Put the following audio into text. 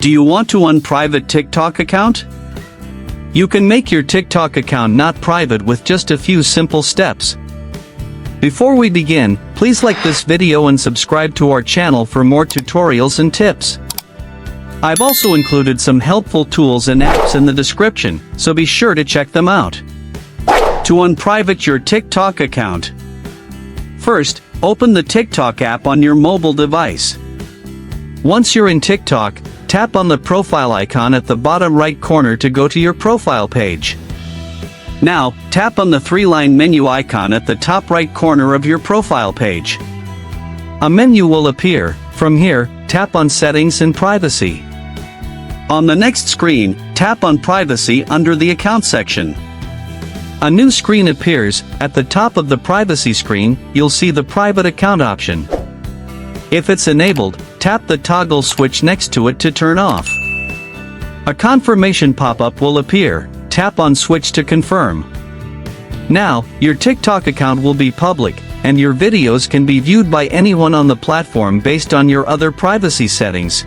Do you want to unprivate TikTok account? You can make your TikTok account not private with just a few simple steps. Before we begin, please like this video and subscribe to our channel for more tutorials and tips. I've also included some helpful tools and apps in the description, so be sure to check them out. To unprivate your TikTok account. First, open the TikTok app on your mobile device. Once you're in TikTok, tap on the profile icon at the bottom right corner to go to your profile page. Now, tap on the three-line menu icon at the top right corner of your profile page. A menu will appear. From here, tap on Settings and Privacy. On the next screen, tap on Privacy under the Account section. A new screen appears. At the top of the privacy screen, you'll see the Private Account option. If it's enabled, tap the toggle switch next to it to turn off. A confirmation pop-up will appear. Tap on Switch to confirm. Now, your TikTok account will be public, and your videos can be viewed by anyone on the platform based on your other privacy settings.